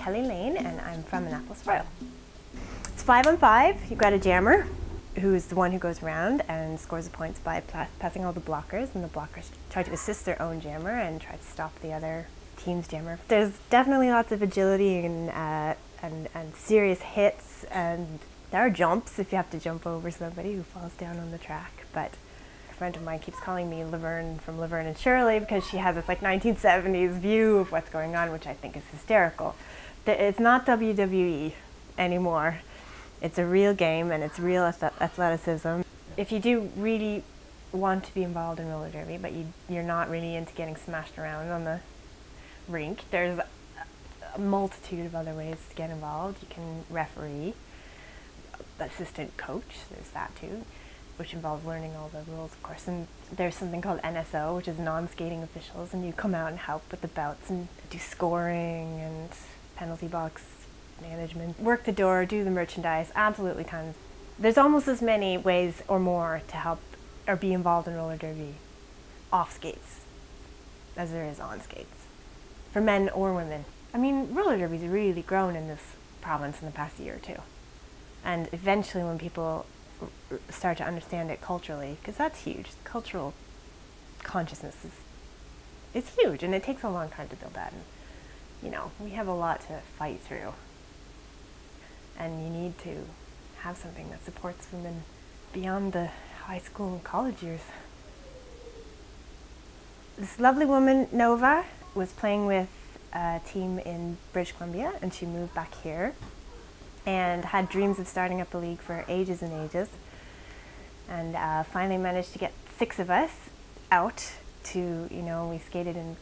Kelly Lane and I'm from Annapolis Royal. It's 5-on-5. You've got a jammer who's the one who goes around and scores the points by passing all the blockers, and the blockers try to assist their own jammer and try to stop the other team's jammer. There's definitely lots of agility and serious hits, and there are jumps if you have to jump over somebody who falls down on the track. But a friend of mine keeps calling me Laverne from Laverne and Shirley because she has this like 1970s view of what's going on, which I think is hysterical. It's not WWE anymore. It's a real game and it's real athleticism. If you do really want to be involved in roller derby, but you're not really into getting smashed around on the rink, there's a multitude of other ways to get involved. You can referee, assistant coach, there's that too, which involves learning all the rules, of course. And there's something called NSO, which is non-skating officials, and you come out and help with the bouts and do scoring and penalty box management, work the door, do the merchandise, absolutely tons. There's almost as many ways or more to help or be involved in roller derby off skates as there is on skates, for men or women. I mean, roller derby's really grown in this province in the past year or two. And eventually when people start to understand it culturally, because that's huge, cultural consciousness is huge, and it takes a long time to build that. And, you know, we have a lot to fight through. And you need to have something that supports women beyond the high school and college years. This lovely woman, Nova, was playing with a team in British Columbia, and she moved back here and had dreams of starting up a league for ages and ages. And finally managed to get 6 of us out to, you know, we skated in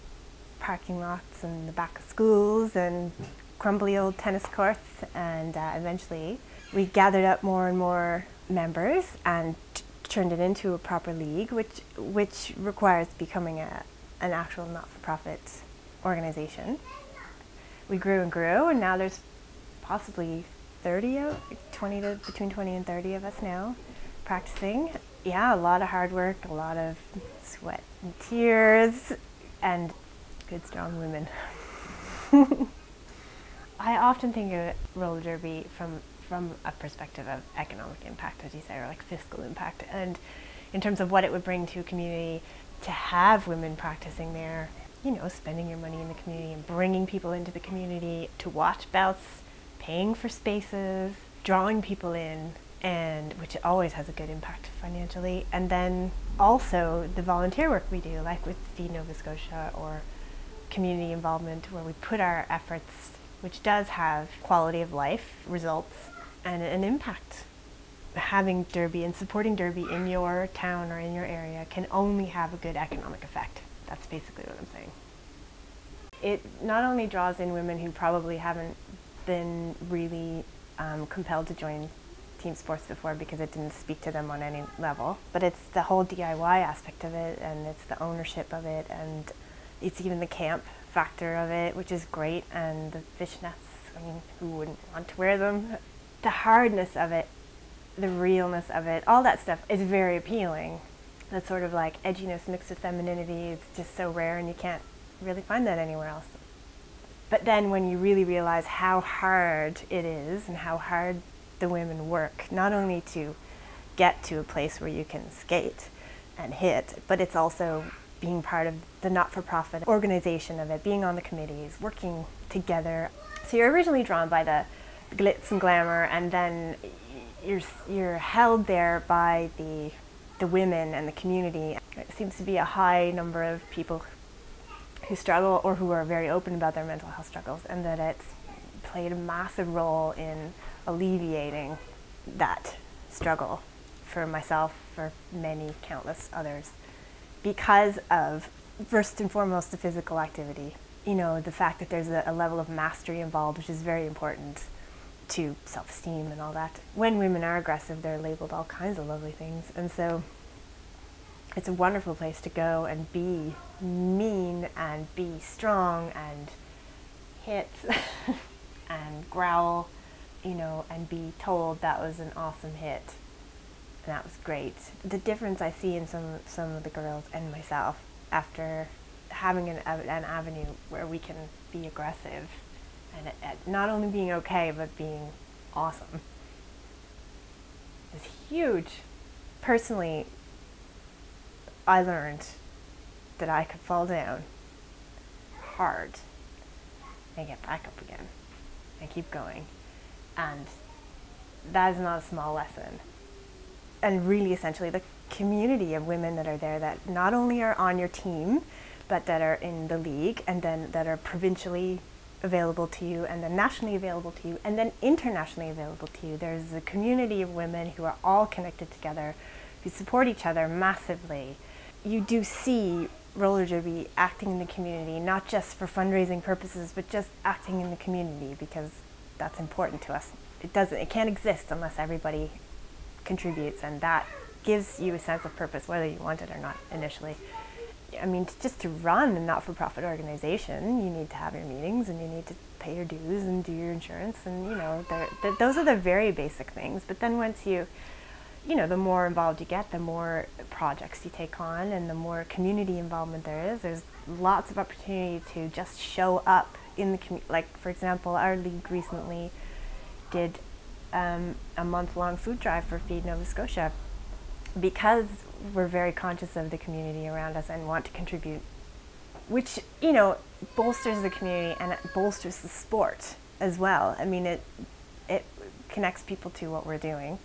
parking lots and the back of schools and crumbly old tennis courts, and eventually we gathered up more and more members and turned it into a proper league, which requires becoming an actual not-for-profit organization. We grew and grew, and now there's possibly 30, between 20 and 30 of us now practicing. Yeah, a lot of hard work, a lot of sweat and tears, and good strong women. I often think of roller derby from a perspective of economic impact, as you say, or like fiscal impact, and in terms of what it would bring to a community to have women practicing there, you know, spending your money in the community and bringing people into the community to watch bouts, paying for spaces, drawing people in, and which always has a good impact financially. And then also the volunteer work we do, like with Feed Nova Scotia or community involvement, where we put our efforts, which does have quality of life results and an impact. Having derby and supporting derby in your town or in your area can only have a good economic effect. That's basically what I'm saying. It not only draws in women who probably haven't been really compelled to join team sports before because it didn't speak to them on any level, but it's the whole DIY aspect of it, and it's the ownership of it, and it's even the camp factor of it, which is great, and the fishnets, I mean, who wouldn't want to wear them? The hardness of it, the realness of it, all that stuff is very appealing. That sort of like edginess mixed with femininity is just so rare, and you can't really find that anywhere else. But then when you really realize how hard it is and how hard the women work, not only to get to a place where you can skate and hit, but it's also being part of the not-for-profit organization of it, being on the committees, working together. So you're originally drawn by the glitz and glamour, and then you're held there by the women and the community. It seems to be a high number of people who struggle or who are very open about their mental health struggles, and that it's played a massive role in alleviating that struggle for myself, for many, countless others, because of, first and foremost, the physical activity. You know, the fact that there's a level of mastery involved, which is very important to self-esteem and all that. When women are aggressive, they're labeled all kinds of lovely things, and so it's a wonderful place to go and be mean and be strong and hit and growl, you know, and be told that was an awesome hit. And that was great. The difference I see in some of the girls and myself after having an avenue where we can be aggressive and at not only being okay, but being awesome is huge. Personally, I learned that I could fall down hard and get back up again and keep going. And that is not a small lesson. And really, essentially, the community of women that are there that not only are on your team, but that are in the league, and then that are provincially available to you, and then nationally available to you, and then internationally available to you. There's a community of women who are all connected together, who support each other massively. You do see roller derby acting in the community, not just for fundraising purposes, but just acting in the community, because that's important to us. It can't exist unless everybody contributes, and that gives you a sense of purpose, whether you want it or not initially. I mean, just to run a not-for-profit organization, you need to have your meetings, and you need to pay your dues and do your insurance, and those are the very basic things. But then once the more involved you get, the more projects you take on, and the more community involvement there is. There's lots of opportunity to just show up in the community. Like, for example, our league recently did a month-long food drive for Feed Nova Scotia, because we're very conscious of the community around us and want to contribute, which bolsters the community and it bolsters the sport as well. I mean, it connects people to what we're doing,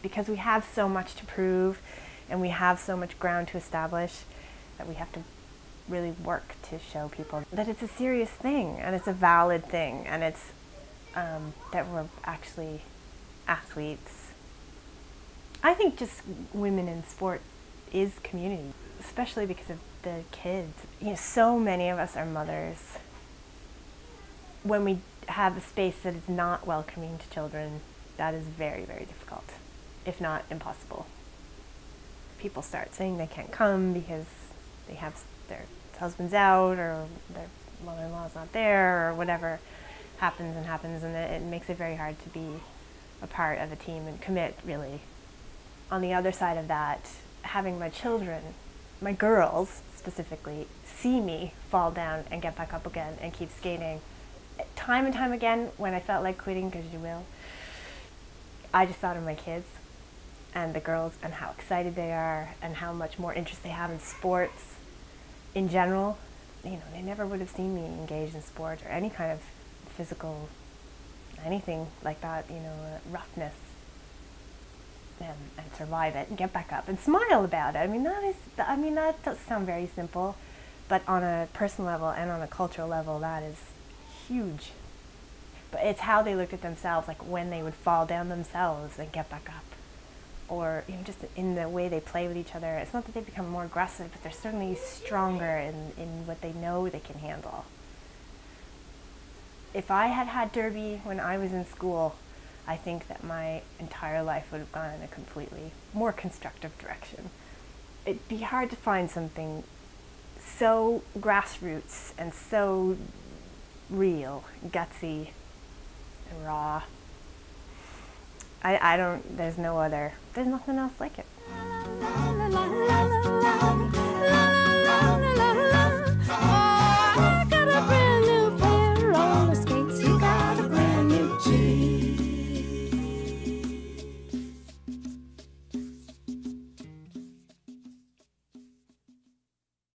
because we have so much to prove and we have so much ground to establish that we have to really work to show people that it's a serious thing and it's a valid thing, and it's that we're actually athletes. I think just women in sport is community, especially because of the kids. So many of us are mothers. When we have a space that is not welcoming to children, that is very, very difficult, if not impossible. People start saying they can't come because they have their husband's out, or their mother-in-law's not there, or whatever happens, and it makes it very hard to be a part of a team and commit, really. On the other side of that, having my children, my girls specifically, see me fall down and get back up again and keep skating, time and time again, when I felt like quitting, because you will, I just thought of my kids and the girls and how excited they are and how much more interest they have in sports in general. They never would have seen me engaged in sport or any kind of physical, anything like that, roughness, and survive it and get back up and smile about it. That does sound very simple, but on a personal level and on a cultural level, that is huge. But it's how they looked at themselves, like when they would fall down themselves and get back up, or just in the way they play with each other. It's not that they become more aggressive, but they're certainly stronger in what they know they can handle. If I had had derby when I was in school, I think that my entire life would have gone in a completely more constructive direction. It'd be hard to find something so grassroots and so real, gutsy, and raw. There's nothing else like it.